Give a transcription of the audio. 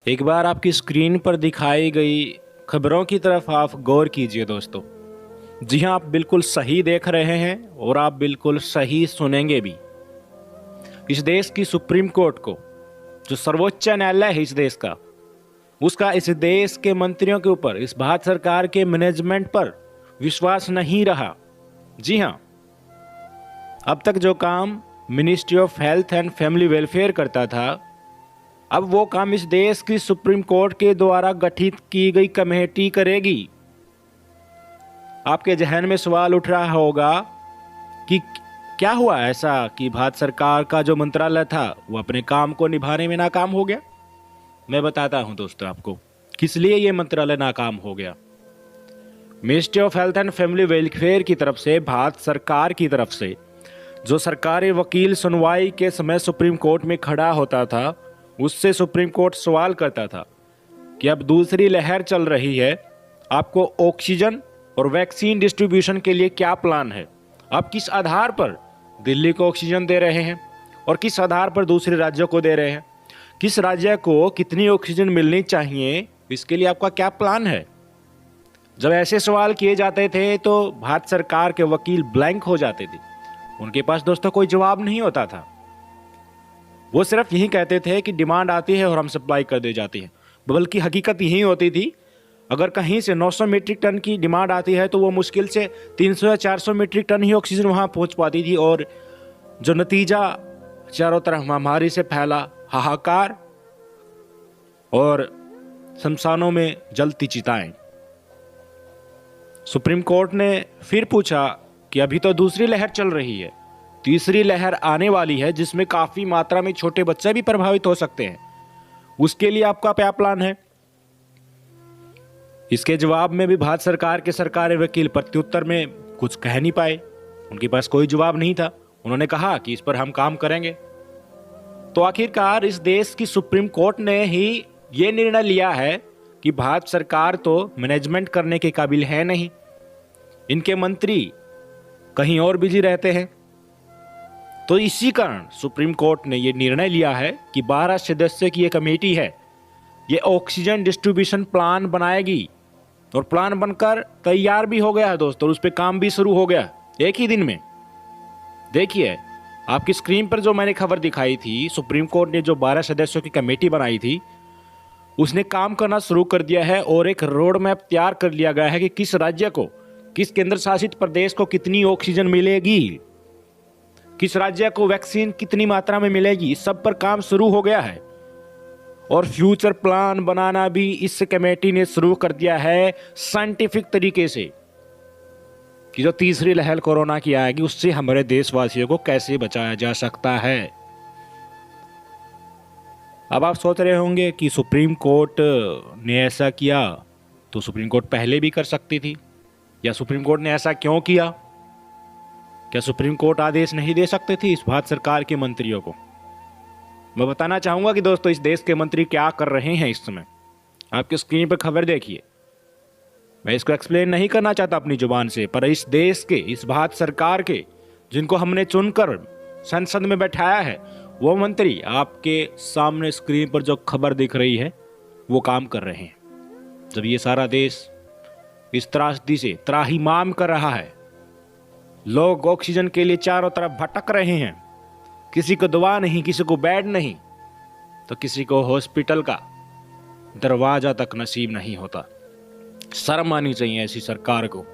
एक बार आपकी स्क्रीन पर दिखाई गई खबरों की तरफ आप गौर कीजिए दोस्तों। जी हाँ, आप बिल्कुल सही देख रहे हैं और आप बिल्कुल सही सुनेंगे भी। इस देश की सुप्रीम कोर्ट को, जो सर्वोच्च न्यायालय है इस देश का, उसका इस देश के मंत्रियों के ऊपर, इस भारत सरकार के मैनेजमेंट पर विश्वास नहीं रहा। जी हाँ, अब तक जो काम ministry of health and family welfare करता था, अब वो काम इस देश की सुप्रीम कोर्ट के द्वारा गठित की गई कमेटी करेगी। आपके जहन में सवाल उठ रहा होगा कि क्या हुआ ऐसा कि भारत सरकार का जो मंत्रालय था वो अपने काम को निभाने में नाकाम हो गया। मैं बताता हूं दोस्तों आपको किस लिए ये मंत्रालय नाकाम हो गया। Ministry of health and family welfare की तरफ से, भारत सरकार की तरफ से, जो सरकारी वकील सुनवाई के समय सुप्रीम कोर्ट में खड़ा होता था, उससे सुप्रीम कोर्ट सवाल करता था कि अब दूसरी लहर चल रही है, आपको ऑक्सीजन और वैक्सीन डिस्ट्रीब्यूशन के लिए क्या प्लान है। आप किस आधार पर दिल्ली को ऑक्सीजन दे रहे हैं और किस आधार पर दूसरे राज्यों को दे रहे हैं, किस राज्य को कितनी ऑक्सीजन मिलनी चाहिए, इसके लिए आपका क्या प्लान है। जब ऐसे सवाल किए जाते थे तो भारत सरकार के वकील ब्लैंक हो जाते थे। उनके पास दोस्तों कोई जवाब नहीं होता था। वो सिर्फ यही कहते थे कि डिमांड आती है और हम सप्लाई कर दे जाती है। बल्कि हकीकत यही होती थी, अगर कहीं से 900 मीट्रिक टन की डिमांड आती है तो वो मुश्किल से 300 या 400 मीट्रिक टन ही ऑक्सीजन वहां पहुंच पाती थी। और जो नतीजा चारों तरफ महामारी से फैला हाहाकार और शमशानों में जलती चिताएं। सुप्रीम कोर्ट ने फिर पूछा कि अभी तो दूसरी लहर चल रही है, तीसरी लहर आने वाली है जिसमें काफी मात्रा में छोटे बच्चे भी प्रभावित हो सकते हैं, उसके लिए आपका क्या प्लान है। इसके जवाब में भी भारत सरकार के सरकारी वकील प्रत्युत्तर में कुछ कह नहीं पाए। उनके पास कोई जवाब नहीं था। उन्होंने कहा कि इस पर हम काम करेंगे। तो आखिरकार इस देश की सुप्रीम कोर्ट ने ही ये निर्णय लिया है कि भारत सरकार तो मैनेजमेंट करने के काबिल है नहीं, इनके मंत्री कहीं और बिजी रहते हैं। तो इसी कारण सुप्रीम कोर्ट ने यह निर्णय लिया है कि 12 सदस्य की एक कमेटी है, ये ऑक्सीजन डिस्ट्रीब्यूशन प्लान बनाएगी। और प्लान बनकर तैयार भी हो गया है दोस्तों, उस पर काम भी शुरू हो गया एक ही दिन में। देखिए आपकी स्क्रीन पर जो मैंने खबर दिखाई थी, सुप्रीम कोर्ट ने जो 12 सदस्यों की कमेटी बनाई थी, उसने काम करना शुरू कर दिया है और एक रोड मैप तैयार कर लिया गया है कि किस राज्य को, किस केंद्र शासित प्रदेश को कितनी ऑक्सीजन मिलेगी, किस राज्य को वैक्सीन कितनी मात्रा में मिलेगी। इस सब पर काम शुरू हो गया है और फ्यूचर प्लान बनाना भी इस कमेटी ने शुरू कर दिया है साइंटिफिक तरीके से, कि जो तीसरी लहर कोरोना की आएगी उससे हमारे देशवासियों को कैसे बचाया जा सकता है। अब आप सोच रहे होंगे कि सुप्रीम कोर्ट ने ऐसा किया तो सुप्रीम कोर्ट पहले भी कर सकती थी, या सुप्रीम कोर्ट ने ऐसा क्यों किया। क्या सुप्रीम कोर्ट आदेश नहीं दे सकते थे इस भारत सरकार के मंत्रियों को। मैं बताना चाहूंगा कि दोस्तों इस देश के मंत्री क्या कर रहे हैं इस समय। आपकी स्क्रीन पर खबर देखिए। मैं इसको एक्सप्लेन नहीं करना चाहता अपनी जुबान से, पर इस देश के, इस भारत सरकार के, जिनको हमने चुनकर संसद में बैठाया है, वो मंत्री आपके सामने स्क्रीन पर जो खबर दिख रही है वो काम कर रहे हैं। जब ये सारा देश इस त्रासदी से त्राहिमाम कर रहा है, लोग ऑक्सीजन के लिए चारों तरफ भटक रहे हैं, किसी को दवा नहीं, किसी को बेड नहीं, तो किसी को हॉस्पिटल का दरवाजा तक नसीब नहीं होता। शर्म आनी चाहिए ऐसी सरकार को।